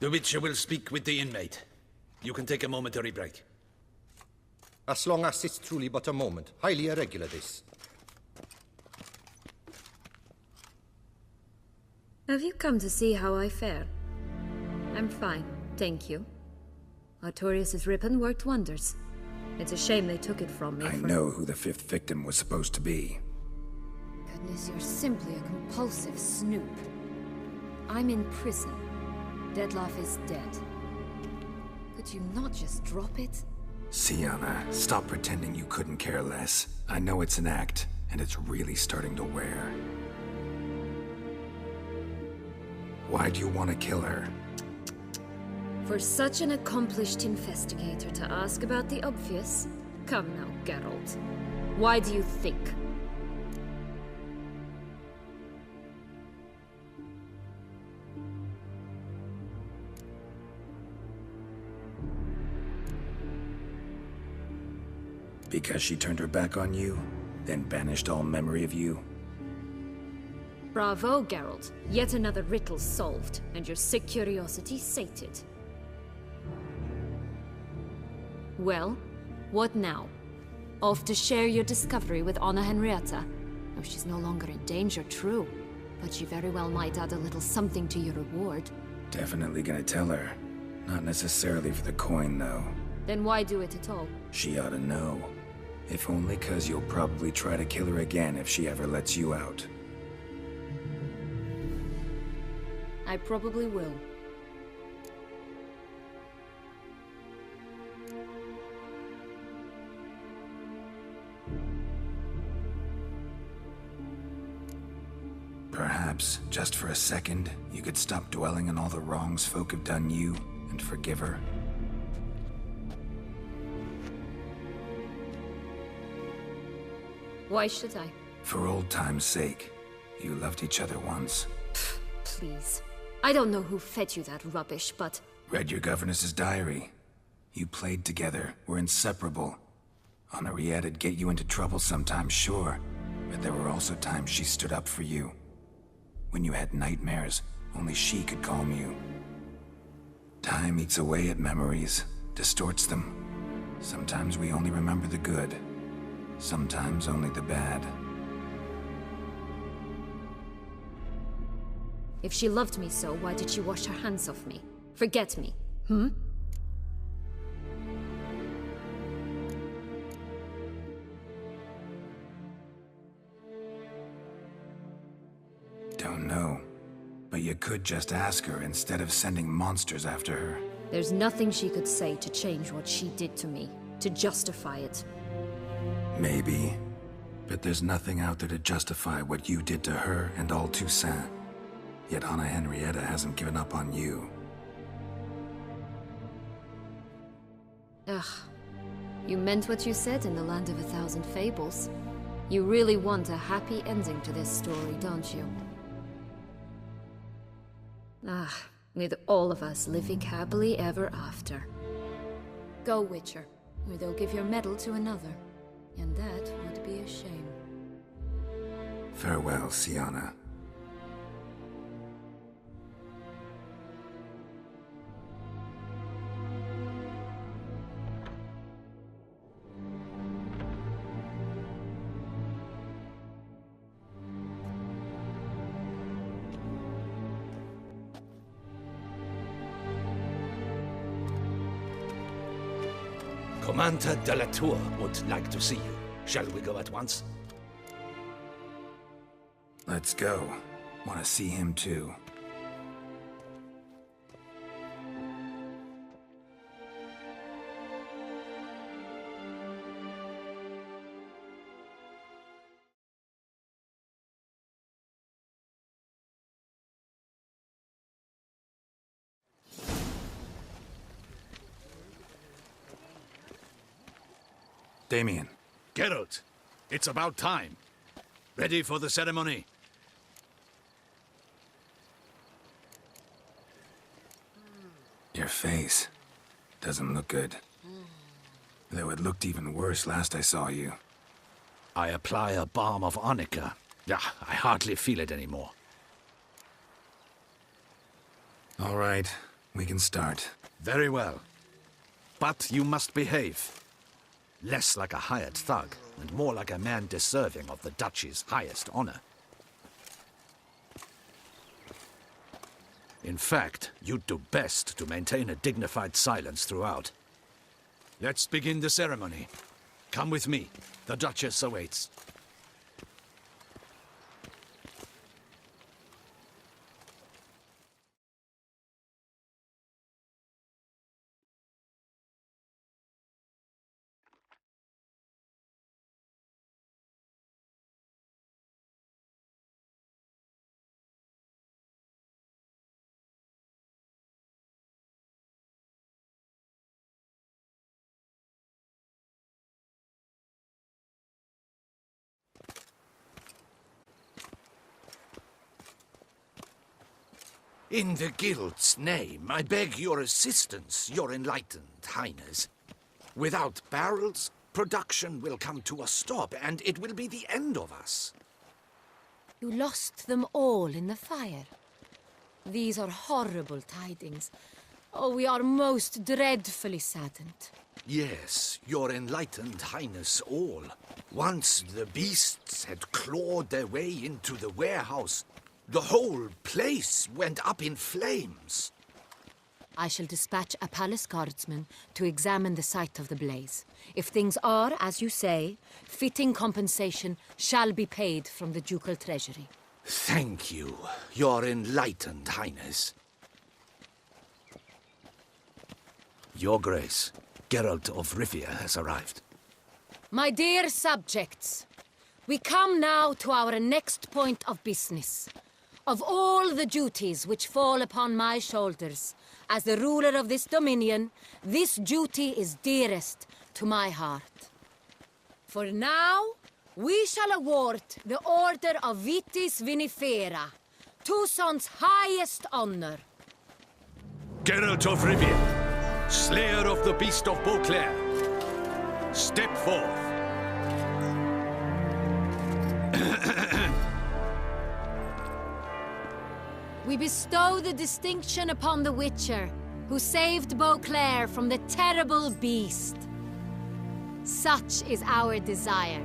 The Witcher will speak with the inmate. You can take a momentary break. As long as it's truly but a moment. Highly irregular, this. Have you come to see how I fare? I'm fine, thank you. Artorius' ribbon worked wonders. It's a shame they took it from me. I know who the fifth victim was supposed to be. Goodness, you're simply a compulsive snoop. I'm in prison. Dettlaff is dead. Could you not just drop it? Sienna, stop pretending you couldn't care less. I know it's an act, and it's really starting to wear. Why do you want to kill her? For such an accomplished investigator to ask about the obvious? Come now, Geralt. Why do you think? Because she turned her back on you, then banished all memory of you? Bravo, Geralt. Yet another riddle solved, and your sick curiosity sated. Well, what now? Off to share your discovery with Anna Henrietta? Oh, she's no longer in danger, true. But she very well might add a little something to your reward. Definitely gonna tell her. Not necessarily for the coin, though. Then why do it at all? She ought to know. If only 'cause you'll probably try to kill her again if she ever lets you out. I probably will. Perhaps, just for a second, you could stop dwelling on all the wrongs folk have done you and forgive her. Why should I? For old time's sake. You loved each other once. Please. I don't know who fed you that rubbish, but... Read your governess's diary. You played together, were inseparable. Henriette'd get you into trouble sometimes, sure. But there were also times she stood up for you. When you had nightmares, only she could calm you. Time eats away at memories, distorts them. Sometimes we only remember the good. Sometimes only the bad. If she loved me so, why did she wash her hands off me? Forget me, hmm? Don't know. But you could just ask her instead of sending monsters after her. There's nothing she could say to change what she did to me, to justify it. Maybe. But there's nothing out there to justify what you did to her and all Toussaint. Yet Anna Henrietta hasn't given up on you. Ugh. You meant what you said in the Land of a Thousand Fables. You really want a happy ending to this story, don't you? Ah, with all of us living happily ever after. Go, Witcher, or they'll give your medal to another. And that would be a shame. Farewell, Sienna. Commander de la Tour would like to see you. Shall we go at once? Let's go. Want to see him too. Damien. Geralt, it's about time. Ready for the ceremony? Your face doesn't look good. Though it looked even worse last I saw you. I apply a balm of arnica. Yeah, I hardly feel it anymore. All right. We can start. Very well. But you must behave. Less like a hired thug, and more like a man deserving of the Duchy's highest honor. In fact, you'd do best to maintain a dignified silence throughout. Let's begin the ceremony. Come with me. The Duchess awaits. In the Guild's name, I beg your assistance, your enlightened highness. Without barrels, production will come to a stop, and it will be the end of us. You lost them all in the fire. These are horrible tidings. Oh, we are most dreadfully saddened. Yes, your enlightened highness all. Once the beasts had clawed their way into the warehouse, the whole place went up in flames. I shall dispatch a palace guardsman to examine the site of the blaze. If things are, as you say, fitting compensation shall be paid from the ducal treasury. Thank you, your enlightened highness. Your Grace, Geralt of Rivia has arrived. My dear subjects, we come now to our next point of business. Of all the duties which fall upon my shoulders, as the ruler of this dominion, this duty is dearest to my heart. For now, we shall award the Order of Vitis Vinifera, Tucson's highest honor. Geralt of Rivia, slayer of the beast of Beauclair, step forth. We bestow the distinction upon the Witcher, who saved Beauclair from the terrible beast. Such is our desire.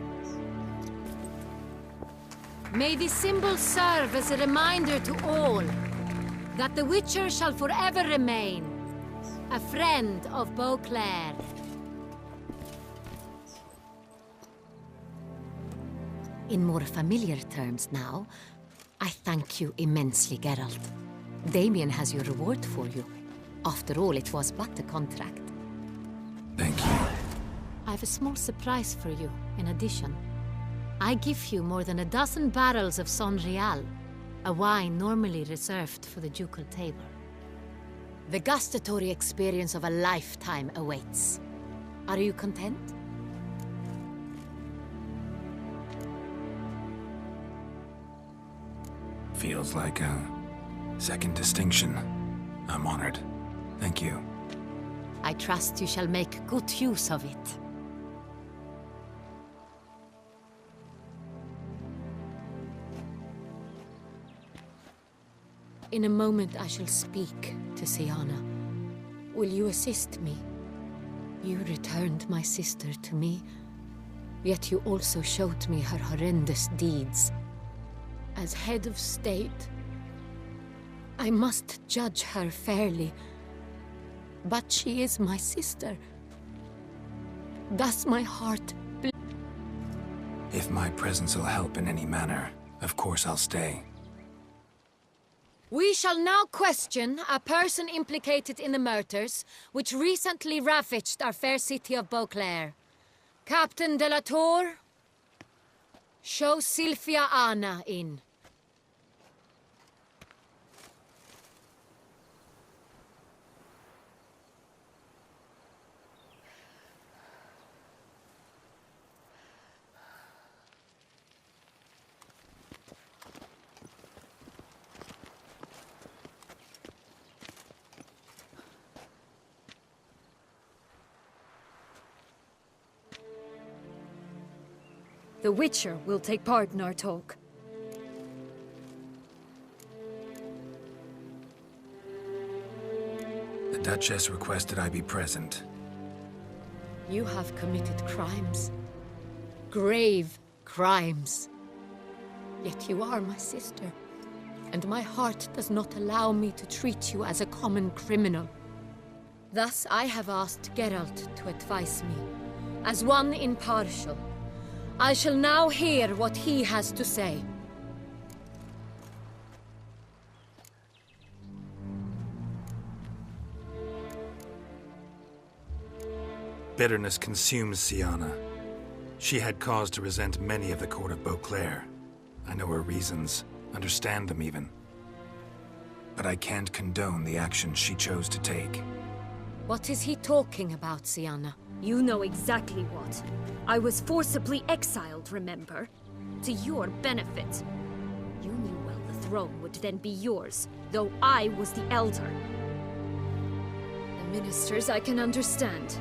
May this symbol serve as a reminder to all that the Witcher shall forever remain a friend of Beauclair. In more familiar terms now, I thank you immensely, Geralt. Damien has your reward for you. After all, it was but a contract. Thank you. I have a small surprise for you, in addition. I give you more than a dozen barrels of Son Real, a wine normally reserved for the ducal table. The gustatory experience of a lifetime awaits. Are you content? Feels like a second distinction. I'm honored. Thank you. I trust you shall make good use of it. In a moment I shall speak to Siana. Will you assist me? You returned my sister to me, yet you also showed me her horrendous deeds. As head of state, I must judge her fairly. But she is my sister. Thus my heart If my presence will help in any manner, of course I'll stay. We shall now question a person implicated in the murders which recently ravaged our fair city of Beauclair. Captain de la Tour, show Sylvia Anna in. The Witcher will take part in our talk. Duchess requested I be present. You have committed crimes. Grave crimes. Yet you are my sister, and my heart does not allow me to treat you as a common criminal. Thus I have asked Geralt to advise me, as one impartial. I shall now hear what he has to say. Bitterness consumes Sienna. She had cause to resent many of the court of Beauclair. I know her reasons, understand them even. But I can't condone the actions she chose to take. What is he talking about, Sienna? You know exactly what. I was forcibly exiled, remember? To your benefit. You knew well the throne would then be yours, though I was the elder. The ministers I can understand.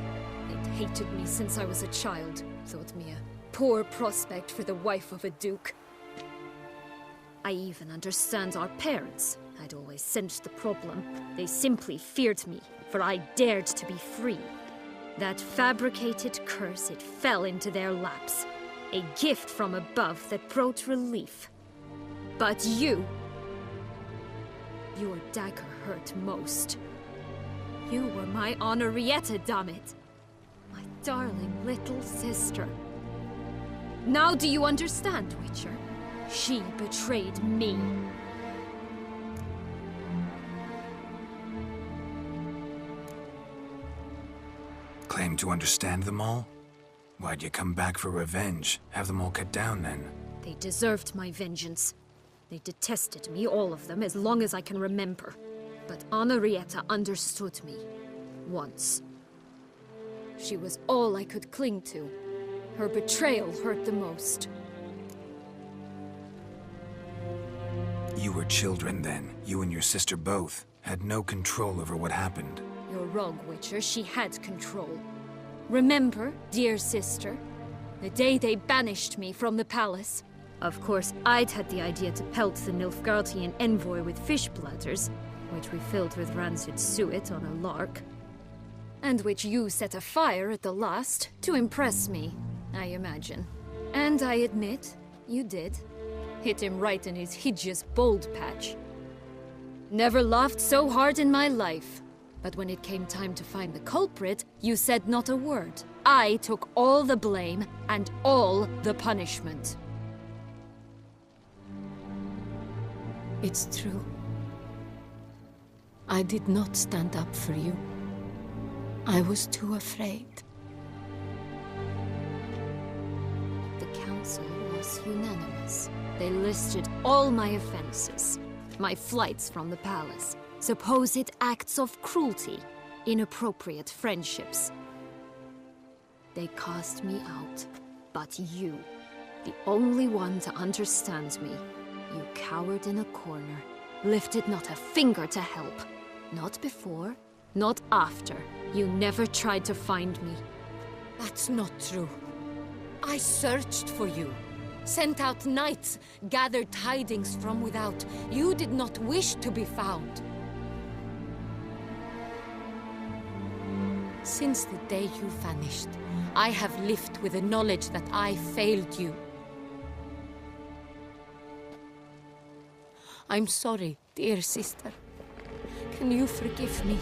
They'd hated me since I was a child, thought me a poor prospect for the wife of a duke. I even understand our parents. I'd always sensed the problem. They simply feared me, for I dared to be free. That fabricated curse, it fell into their laps. A gift from above that brought relief. But you... Your dagger hurt most. You were my Henrietta, dammit. My darling little sister. Now do you understand, Witcher? She betrayed me. Claim to understand them all? Why'd you come back for revenge? Have them all cut down, then? They deserved my vengeance. They detested me, all of them, as long as I can remember. But Henrietta understood me. Once. She was all I could cling to. Her betrayal hurt the most. You were children then. You and your sister both had no control over what happened. You're wrong, Witcher. She had control. Remember, dear sister, the day they banished me from the palace? Of course, I'd had the idea to pelt the Nilfgaardian envoy with fish bladders, which we filled with rancid suet on a lark. And which you set afire at the last, to impress me, I imagine. And I admit, you did. Hit him right in his hideous bald patch. Never laughed so hard in my life. But when it came time to find the culprit, you said not a word. I took all the blame and all the punishment. It's true. I did not stand up for you. I was too afraid. The council was unanimous. They listed all my offenses. My flights from the palace. Supposed acts of cruelty. Inappropriate friendships. They cast me out. But you, the only one to understand me, you cowered in a corner. Lifted not a finger to help. Not before, not after. You never tried to find me. That's not true. I searched for you. Sent out knights, gathered tidings from without. You did not wish to be found. Since the day you vanished, I have lived with the knowledge that I failed you. I'm sorry, dear sister. Can you forgive me?